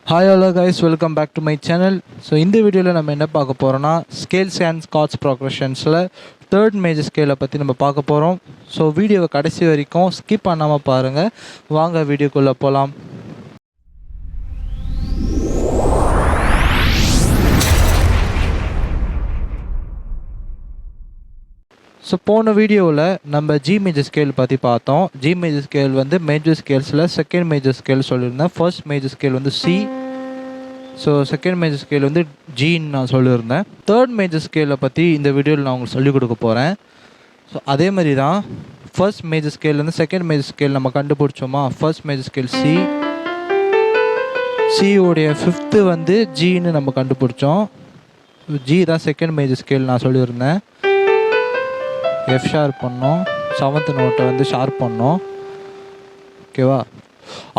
Hi hello guys, welcome back to my channel. So இந்த வீடியோவில் நம்ம என்ன பார்க்க போகிறோம்னா ஸ்கேல்ஸ் அண்ட் கார்ட்ஸ் ப்ரோக்ரஷன்ஸில் தேர்ட் மேஜர் ஸ்கேலை பற்றி நம்ம பார்க்க போகிறோம். ஸோ வீடியோவை கடைசி வரைக்கும் ஸ்கிப் பண்ணாமல் பாருங்கள். வாங்க வீடியோக்குள்ளே போகலாம். ஸோ போன வீடியோவில் நம்ம ஜி மேஜர் ஸ்கேல் பற்றி பார்த்தோம். ஜி மேஜர் ஸ்கேல் வந்து மேஜர் ஸ்கேல்ஸில் செகண்ட் மேஜர் ஸ்கேல் சொல்லியிருந்தேன். ஃபர்ஸ்ட் மேஜர் ஸ்கேல் வந்து C. So second major scale வந்து ஜின்னு நான் சொல்லியிருந்தேன். தேர்ட் மேஜர் ஸ்கேலை பற்றி இந்த வீடியோவில் நான் உங்களுக்கு சொல்லிக் கொடுக்க போகிறேன். ஸோ அதே மாதிரி தான் ஃபர்ஸ்ட் மேஜர் ஸ்கேல்லேருந்து செகண்ட் மேஜர் ஸ்கேல் நம்ம கண்டுபிடிச்சோமா. ஃபர்ஸ்ட் மேஜர் ஸ்கேல் சி, சியோடைய ஃபிஃப்த்து வந்து ஜின்னு நம்ம கண்டுபிடிச்சோம். ஜி தான் செகண்ட் மேஜர் ஸ்கேல் நான் சொல்லியிருந்தேன். எஃப் ஷார்ப் பண்ணோம், செவன்த் நோட்டை வந்து ஷார்ப் பண்ணோம். ஓகேவா.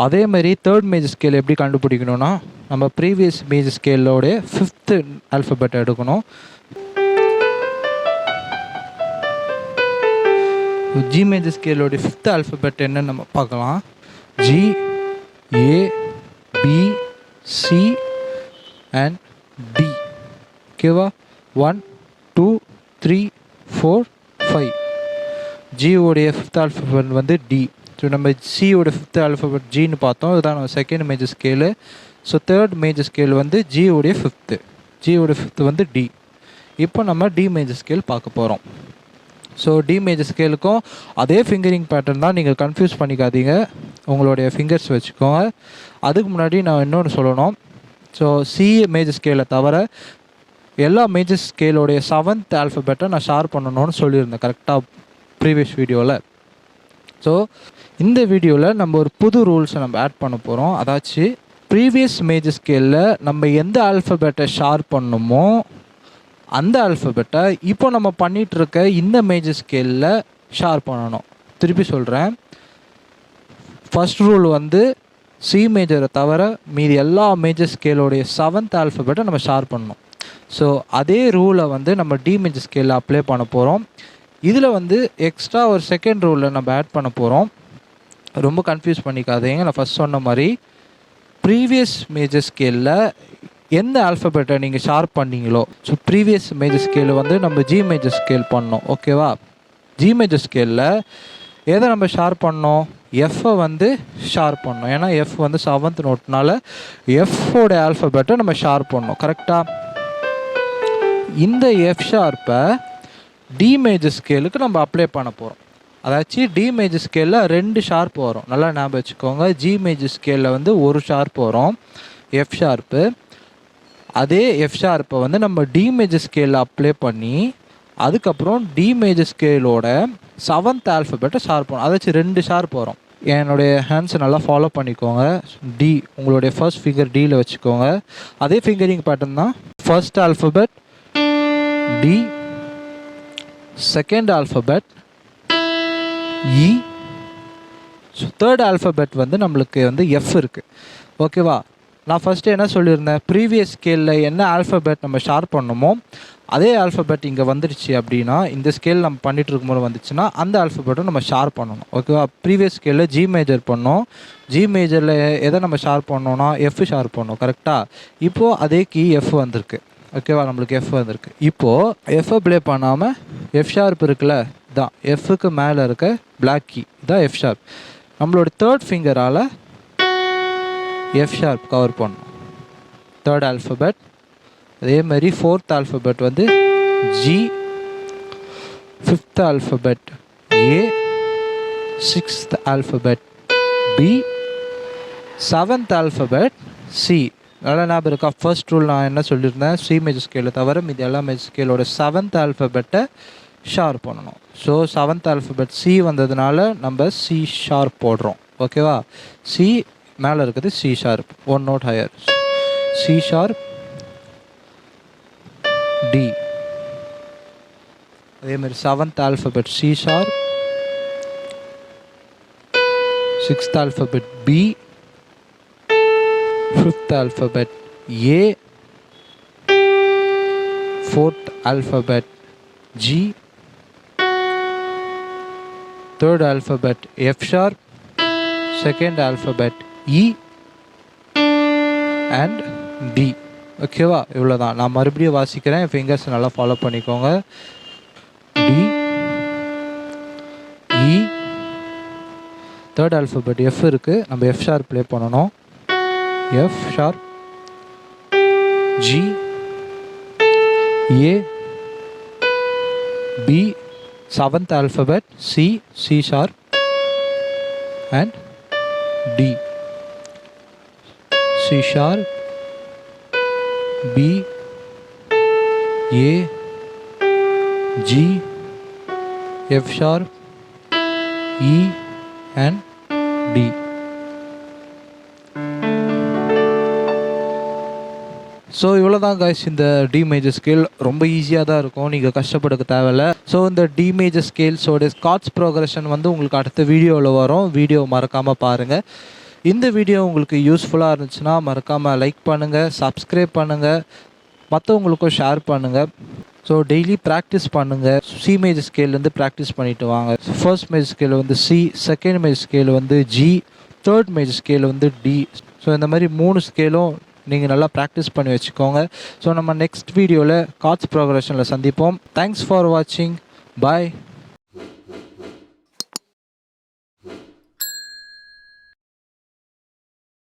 அதே மாதிரி தேர்ட் மேஜர் ஸ்கேல் எப்படி கண்டுபிடிக்கணும்னா நம்ம ப்ரீவியஸ் மேஜர் ஸ்கேலோடைய ஃபிஃப்த்து ஆல்ஃபபெட்டை எடுக்கணும். ஜி மேஜர் ஸ்கேலோடைய ஃபிஃப்த் ஆல்ஃபபெட் என்னன்னு நம்ம பார்க்கலாம். G, A, B, C and D. ஓகேவா. 1 2 3 4 5. ஜியோடைய ஃபிஃப்த் ஆல்ஃபபெட் வந்து டி. ஸோ நம்ம சியோட ஃபிஃப்த் ஆல்ஃபபெட் ஜின்னு பார்த்தோம். இதுதான் நம்ம second major scale. So third major scale வந்து ஜியோடைய ஃபிஃப்த்து வந்து டி. இப்போ நம்ம டி மேஜர் ஸ்கேல் பார்க்க போகிறோம். ஸோ டி மேஜர் ஸ்கேலுக்கும் அதே ஃபிங்கரிங் பேட்டர்ன் தான், நீங்கள் கன்ஃபியூஸ் பண்ணிக்காதீங்க. உங்களுடைய ஃபிங்கர்ஸ் வச்சுக்கோங்க. அதுக்கு முன்னாடி நான் இன்னொன்று சொல்லணும். ஸோ சி மேஜர் ஸ்கேலை தவிர எல்லா மேஜர் ஸ்கேலோடைய செவன்த் ஆல்ஃபபெட்டை நான் ஷேர் பண்ணணும்னு சொல்லியிருந்தேன் கரெக்டாக ப்ரீவியஸ் வீடியோவில். ஸோ இந்த வீடியோவில் நம்ம ஒரு புது ரூல்ஸை நம்ம ஆட் பண்ண போகிறோம். அதாச்சும் ப்ரீவியஸ் மேஜர் ஸ்கேலில் நம்ம எந்த ஆல்ஃபபெட்டை ஷேர் பண்ணணுமோ அந்த ஆல்ஃபபெட்டை இப்போ நம்ம பண்ணிகிட்ருக்க இந்த மேஜர் ஸ்கேலில் ஷேர் பண்ணணும். திருப்பி சொல்கிறேன். ஃபஸ்ட் ரூல் வந்து சி மேஜரை தவிர மீதி எல்லா மேஜர் ஸ்கேலோடைய செவன்த் ஆல்ஃபபெட்டை நம்ம ஷேர் பண்ணணும். ஸோ அதே ரூலை வந்து நம்ம டி மேஜர் ஸ்கேலில் அப்ளை பண்ண போகிறோம். இதில் வந்து எக்ஸ்ட்ரா ஒரு செகண்ட் ரூலில் நம்ம ஆட் பண்ண போகிறோம். ரொம்ப கன்ஃபியூஸ் பண்ணிக்காதீங்க. நான் ஃபஸ்ட் சொன்ன மாதிரி ப்ரீவியஸ் மேஜர் ஸ்கேலில் எந்த ஆல்ஃபபெட்டை நீங்கள் ஷார்ப் பண்ணீங்களோ, ஸோ ப்ரீவியஸ் மேஜர் ஸ்கேலு வந்து நம்ம ஜி மேஜர் ஸ்கேல் பண்ணோம். ஓகேவா. ஜி மேஜர் ஸ்கேலில் எதை நம்ம ஷார்ப் பண்ணோம், எஃப்பை வந்து ஷார்ப் பண்ணோம். ஏன்னா எஃப் வந்து செவன்த் நோட்னால எஃப்போட ஆல்ஃபபெட்டை நம்ம ஷார்ப் பண்ணோம். கரெக்டாக. இந்த எஃப் ஷார்ப்பை டி மேஜர் ஸ்கேலுக்கு நம்ம அப்ளை பண்ண போகிறோம். அதாச்சும் டி மேஜர் ஸ்கேலில் 2 ஷார்ப் வரும். நல்லா ஞாபகம் வச்சுக்கோங்க. ஜி மேஜர் ஸ்கேலில் வந்து ஒரு ஷார்ப் வரும், எஃப் ஷார்ப்பு. அதே எஃப் ஷார்ப்பை வந்து நம்ம டி மேஜர் ஸ்கேலில் அப்ளை பண்ணி அதுக்கப்புறம் டி மேஜர் ஸ்கேலோட செவன்த் ஆல்ஃபபெட்டை ஷார்ப் பண்ணும். அதாச்சும் 2 ஷார்ப் வரும். என்னுடைய ஹேண்ட்ஸை நல்லா ஃபாலோ பண்ணிக்கோங்க. டி உங்களுடைய ஃபர்ஸ்ட் ஃபிங்கர் டியில் வச்சுக்கோங்க. அதே ஃபிங்கரிங் பேட்டர்ன் தான். First alphabet D, second alphabet E. So third alphabet வந்து நம்மளுக்கு வந்து எஃப் இருக்குது. ஓகேவா. நான் ஃபஸ்ட்டு என்ன சொல்லியிருந்தேன், ப்ரீவியஸ் ஸ்கேலில் என்ன ஆல்ஃபபெட் நம்ம ஷேர் பண்ணணுமோ அதே ஆல்ஃபபெட் இங்கே வந்துடுச்சு அப்படின்னா, இந்த ஸ்கேல் நம்ம பண்ணிகிட்டு இருக்கும்போது வந்துச்சுன்னா அந்த ஆல்ஃபபெட்டும் நம்ம ஷேர் பண்ணணும். ஓகேவா. ப்ரீவியஸ் ஸ்கேலில் ஜி மேஜர் பண்ணோம். ஜி மேஜரில் எதை நம்ம ஷேர் பண்ணோன்னா எஃப் ஷேர் பண்ணோம். கரெக்டாக. இப்போது அதே கீ எஃப் வந்திருக்கு. ஓகேவா. நம்மளுக்கு எஃப் வந்திருக்கு. இப்போது எஃப்ஐ ப்ளே பண்ணாமல் எஃப் ஷார்ப் இருக்குல்ல, இதான் எஃப்க்கு மேலே இருக்க பிளாக் கீ, இதான் எஃப் ஷார்ப். நம்மளோட தேர்ட் ஃபிங்கரால் எஃப் ஷார்ப் கவர் பண்ணணும். Third alphabet. அதே மாதிரி ஃபோர்த் ஆல்ஃபபெட் வந்து G, fifth alphabet A, sixth alphabet B, seventh alphabet C. நல்லா ஞாபகம் இருக்கா. ஃபர்ஸ்ட் ரூல் நான் என்ன சொல்லியிருந்தேன், சி மேஜர் ஸ்கேலை தவிர மீதி எல்லா மேஜர் ஸ்கேலோட செவன்த் ஆல்ஃபபெட்டை ஷார்ப் பண்ணணும். ஸோ செவன்த் ஆல்ஃபபெட் சி வந்ததுனால நம்ம சி ஷார்ப் போடுறோம். ஓகேவா. சி மேலே இருக்குது C sharp, 1 note higher. C sharp D. அதேமாதிரி seventh alphabet C sharp, sixth alphabet B, fifth alphabet A, fourth alphabet G, third alphabet F sharp, second alphabet E, and D. ஓகேவா? இவ்வளோ தான். நான் மறுபடியும் வாசிக்கிறேன், ஃபிங்கர்ஸ் நல்லா ஃபாலோ பண்ணிக்கோங்க. D, E, third alphabet F இருக்குது, நம்ம எஃப் ஷார்ப் ப்ளே பண்ணணும். F sharp, G, A, B, seventh alphabet C, C sharp and D. C sharp, B, A, G, F sharp, E and D. So இவ்வளோ தான் guys இந்த D major scale. ரொம்ப ஈஸியாக தான் இருக்கும், நீங்கள் கஷ்டப்படுக்க தேவையில்ல. ஸோ இந்த டி மேஜர் ஸ்கேல்ஸோட கார்ட்ஸ் ப்ரோக்ரஷன் வந்து உங்களுக்கு அடுத்த வீடியோவில் வரும். வீடியோ மறக்காமல் பாருங்கள். இந்த வீடியோ உங்களுக்கு யூஸ்ஃபுல்லாக இருந்துச்சுன்னா மறக்காமல் லைக் பண்ணுங்கள், சப்ஸ்கிரைப் பண்ணுங்கள், மற்றவங்களுக்கும் ஷேர் பண்ணுங்கள். ஸோ டெய்லி ப்ராக்டிஸ் பண்ணுங்கள். சி மேஜர் ஸ்கேல்லேருந்து ப்ராக்டிஸ் பண்ணிவிட்டு வாங்க. ஃபர்ஸ்ட் மேஜர் ஸ்கேல் வந்து சி, செகண்ட் மேஜர் ஸ்கேல் வந்து ஜி, தேர்ட் மேஜர் ஸ்கேல் வந்து டி. ஸோ இந்த மாதிரி 3 ஸ்கேலும் நீங்கள் நல்லா ப்ராக்டிஸ் பண்ணி வச்சுக்கோங்க. ஸோ நம்ம நெக்ஸ்ட் வீடியோவில் கார்ட்ஸ் ப்ரோக்ரஷனில் சந்திப்போம். தேங்க்ஸ் ஃபார் வாட்சிங். பாய்.